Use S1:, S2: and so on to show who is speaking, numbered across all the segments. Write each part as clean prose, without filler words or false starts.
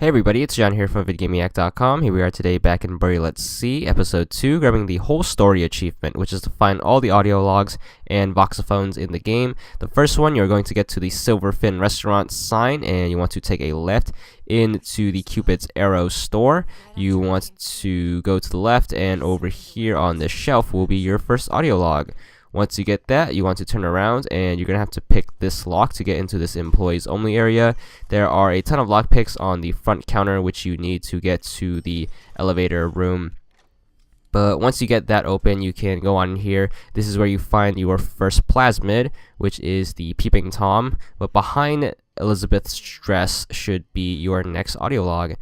S1: Hey everybody, it's John here from VidGamiac.com. Here we are today back in Bury Let's See, Episode 2, grabbing the whole story achievement, which is to find all the audio logs and voxophones in the game. The first one, you're going to get to the Silverfin restaurant sign, and you want to take a left into the Cupid's Arrow store. You want to go to the left, and over here on this shelf will be your first audio log. Once you get that, you want to turn around and you're going to have to pick this lock to get into this employees only area. There are a ton of lock picks on the front counter which you need to get to the elevator room. But once you get that open, you can go on here. This is where you find your first plasmid, which is the Peeping Tom. But behind Elizabeth's dress should be your next audio log.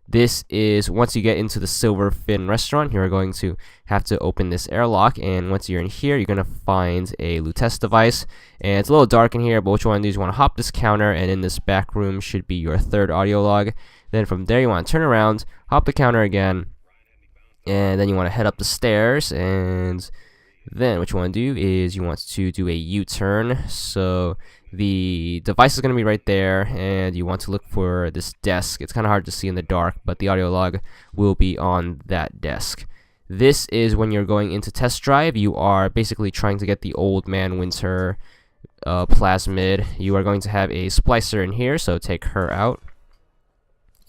S1: This is once you get into the Silverfin restaurant, you're going to have to open this airlock, and once you're in here, you're going to find a lutest device. And it's a little dark in here, but what you want to do is you want to hop this counter, and in this back room should be your third audio log. Then from there, you want to turn around, hop the counter again, and then you want to head up the stairs, and then what you want to do is you want to do a U-turn. So the device is going to be right there, and you want to look for this desk. It's kind of hard to see in the dark, but the audio log will be on that desk. This is when you're going into test drive. You are basically trying to get the Old Man Winter plasmid. You are going to have a splicer in here, so take her out.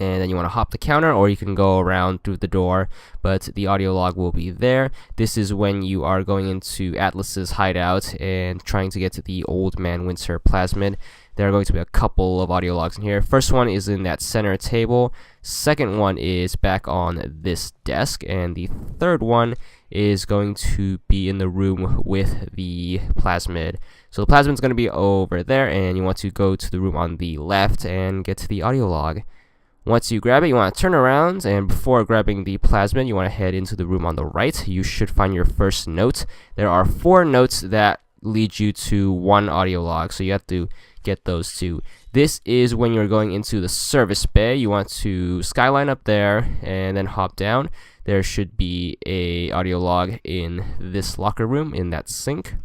S1: And then you want to hop the counter, or you can go around through the door, but the audio log will be there. This is when you are going into Atlas's hideout and trying to get to the Old Man Winter plasmid. There are going to be a couple of audio logs in here. First one is in that center table. Second one is back on this desk, and the third one is going to be in the room with the plasmid. So the plasmid is going to be over there, and you want to go to the room on the left and get to the audio log. Once you grab it, you want to turn around, and before grabbing the plasmid, you want to head into the room on the right. You should find your first note. There are 4 notes that lead you to 1 audio log, so you have to get those 2. This is when you're going into the service bay. You want to skyline up there and then hop down. There should be a audio log in this locker room in that sink.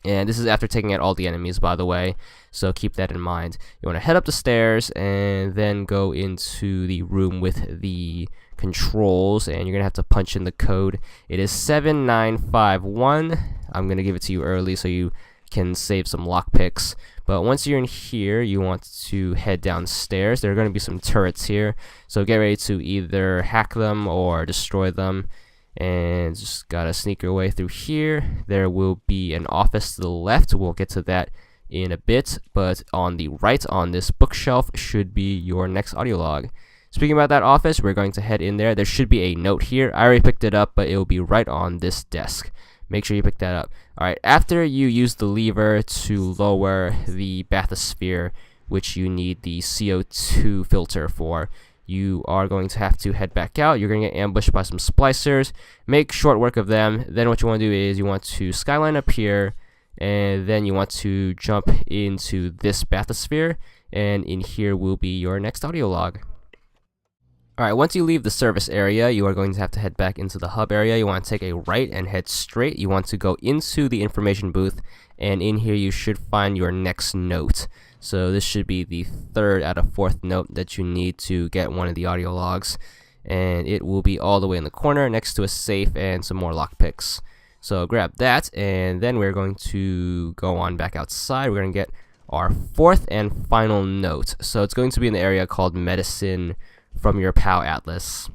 S1: And this is after taking out all the enemies, by the way, so keep that in mind. You want to head up the stairs and then go into the room with the controls, and you're going to have to punch in the code. It is 7951. I'm going to give it to you early so you can save some lockpicks. But once you're in here, you want to head downstairs. There are going to be some turrets here, so get ready to either hack them or destroy them. And just gotta sneak your way through here. There will be an office to the left. We'll get to that in a bit, but on the right on this bookshelf should be your next audio log. Speaking about that office, we're going to head in there. There should be a note here. I already picked it up, but it will be right on this desk. Make sure you pick that up. Alright, after you use the lever to lower the bathysphere, which you need the CO2 filter for, you are going to have to head back out. You're going to get ambushed by some splicers. Make short work of them. Then what you want to do is you want to skyline up here, and then you want to jump into this bathysphere, and in here will be your next audio log. Alright, once you leave the service area, you are going to have to head back into the hub area. You want to take a right and head straight. You want to go into the information booth, and in here you should find your next note. So this should be the 3rd out of 4th note that you need to get one of the audio logs, and it will be all the way in the corner next to a safe and some more lockpicks. So grab that, and then we're going to go on back outside. We're going to get our 4th and final note. So it's going to be in the area called Medicine from your pal Atlas.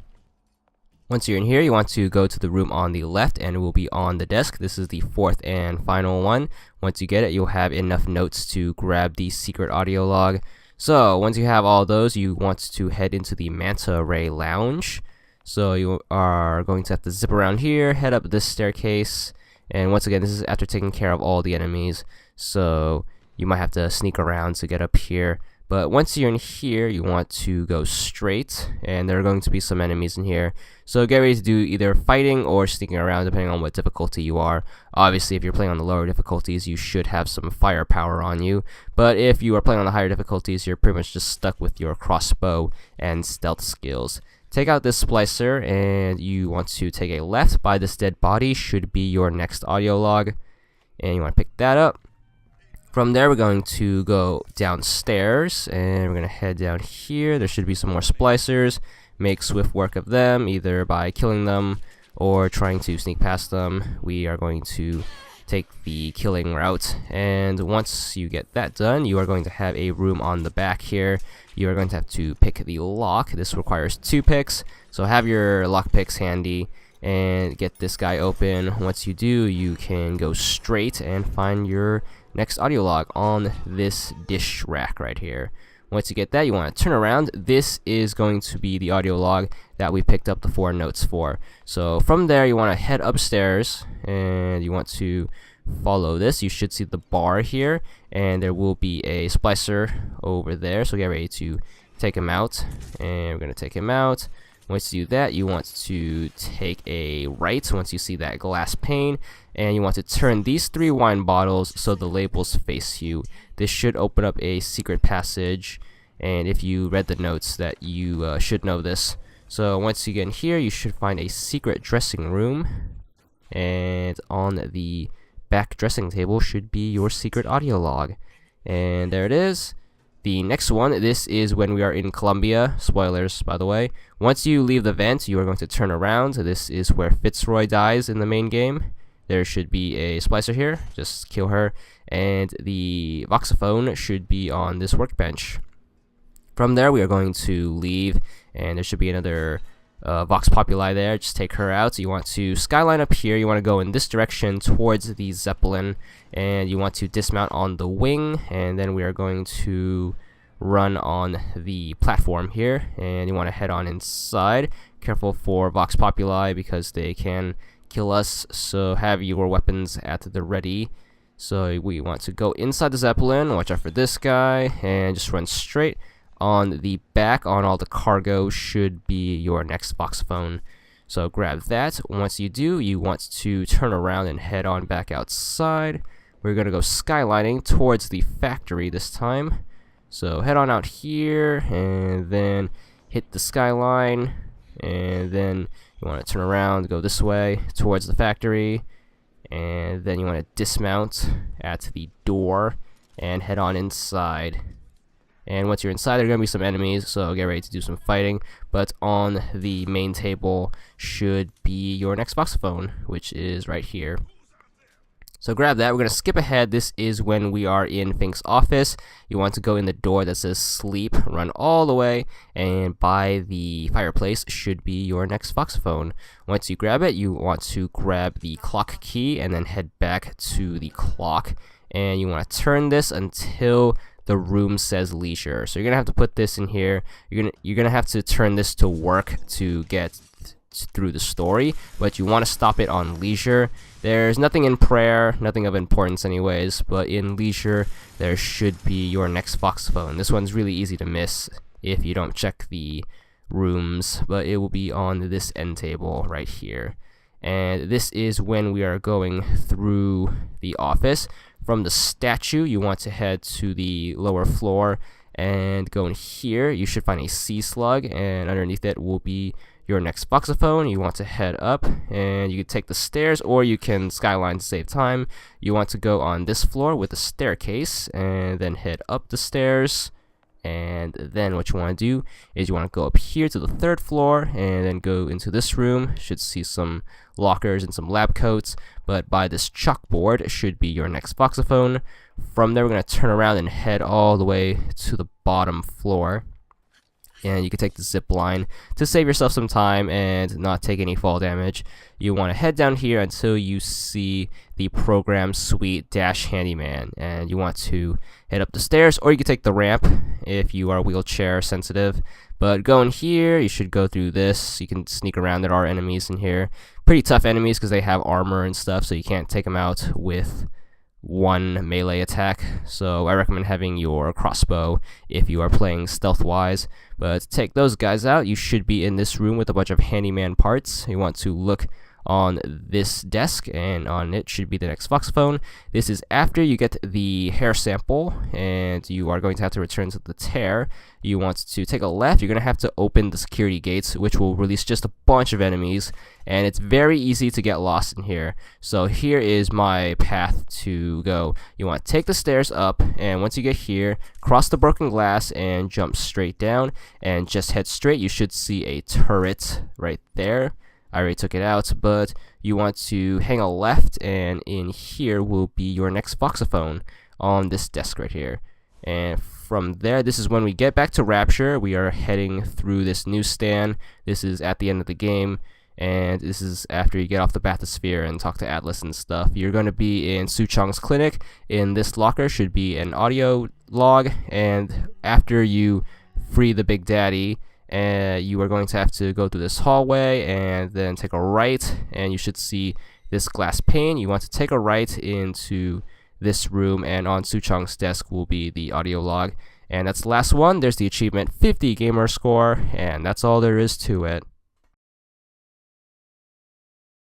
S1: Once you're in here, you want to go to the room on the left, and it will be on the desk. This is the 4th and final one. Once you get it, you'll have enough notes to grab the secret audio log. So once you have all those, you want to head into the Manta Ray Lounge. So you are going to have to zip around here, head up this staircase, and once again, this is after taking care of all the enemies. So you might have to sneak around to get up here. But once you're in here, you want to go straight, and there are going to be some enemies in here. So get ready to do either fighting or sneaking around, depending on what difficulty you are. Obviously, if you're playing on the lower difficulties, you should have some firepower on you. But if you are playing on the higher difficulties, you're pretty much just stuck with your crossbow and stealth skills. Take out this splicer, and you want to take a left. By this dead body should be your next audio log, and you want to pick that up. From there, we're going to go downstairs, and we're going to head down here. There should be some more splicers. Make swift work of them, either by killing them or trying to sneak past them. We are going to take the killing route, and once you get that done, you are going to have a room on the back here. You are going to have to pick the lock. This requires 2 picks, so have your lock picks handy and get this guy open. Once you do, you can go straight and find your next audio log on this dish rack right here. Once you get that, you want to turn around. This is going to be the audio log that we picked up the 4 notes for. So from there, you want to head upstairs, and you want to follow this. You should see the bar here, and there will be a splicer over there. So get ready to take him out, and we're going to take him out. Once you do that, you want to take a right once you see that glass pane, and you want to turn these 3 wine bottles so the labels face you. This should open up a secret passage, and if you read the notes, that you should know this. So once you get in here, you should find a secret dressing room, and on the back dressing table should be your secret audio log. And there it is. The next one, this is when we are in Colombia. Spoilers, by the way. Once you leave the vent, you are going to turn around. This is where Fitzroy dies in the main game. There should be a splicer here. Just kill her. And the Voxophone should be on this workbench. From there, we are going to leave, and there should be another Vox Populi there. Just take her out. So you want to skyline up here. You want to go in this direction towards the Zeppelin, and you want to dismount on the wing, and then we are going to run on the platform here, and you want to head on inside. Careful for Vox Populi because they can kill us, so have your weapons at the ready. So we want to go inside the Zeppelin. Watch out for this guy, and just run straight. On the back, on all the cargo, should be your next Voxophone. So grab that. Once you do, you want to turn around and head on back outside. We're going to go skylining towards the factory this time. So head on out here, and then hit the skyline, and then you want to turn around, go this way towards the factory, and then you want to dismount at the door and head on inside. And once you're inside, there are going to be some enemies, so get ready to do some fighting. But on the main table should be your next Voxophone, which is right here. So grab that. We're going to skip ahead. This is when we are in Fink's office. You want to go in the door that says sleep, run all the way, and by the fireplace should be your next Voxophone. Once you grab it, you want to grab the clock key and then head back to the clock. And you want to turn this until the room says leisure. So you're gonna have to put this in here. You're gonna have to turn this to work to get through the story, but you want to stop it on leisure. There's nothing in prayer, nothing of importance anyways, but in leisure there should be your next Voxophone. This one's really easy to miss if you don't check the rooms, but it will be on this end table right here. And this is when we are going through the office. From the statue, you want to head to the lower floor and go in here. You should find a sea slug, and underneath it will be your next Voxophone. You want to head up, and you can take the stairs, or you can skyline to save time. You want to go on this floor with a staircase, and then head up the stairs. And then what you want to do is you want to go up here to the 3rd floor and then go into this room. Should see some lockers and some lab coats, but by this chalkboard should be your next Voxophone. From there, we're going to turn around and head all the way to the bottom floor. And you can take the zip line to save yourself some time and not take any fall damage. You want to head down here until you see the program suite dash handyman, and you want to head up the stairs, or you can take the ramp if you are wheelchair sensitive. But go in here, you should go through this. You can sneak around. There are enemies in here, pretty tough enemies because they have armor and stuff, so you can't take them out with one melee attack. So I recommend having your crossbow if you are playing stealth wise. But to take those guys out, you should be in this room with a bunch of handyman parts. You want to look on this desk, and on it should be the next Voxophone. This is after you get the hair sample, and you are going to have to return to the tear. You want to take a left. You're going to have to open the security gates, which will release just a bunch of enemies, and it's very easy to get lost in here. So here is my path to go. You want to take the stairs up, and once you get here, cross the broken glass and jump straight down, and just head straight. You should see a turret right there. I already took it out, but you want to hang a left, and in here will be your next Voxophone on this desk right here. And from there, this is when we get back to Rapture. We are heading through this newsstand. This is at the end of the game, and this is after you get off the bathysphere and talk to Atlas and stuff. You're going to be in Suchong's clinic. In this locker should be an audio log, and after you free the Big Daddy, you are going to have to go through this hallway and then take a right, and you should see this glass pane. You want to take a right into this room, and on Suchong's desk will be the audio log. And that's the last one. There's the achievement 50 gamer score, and that's all there is to it.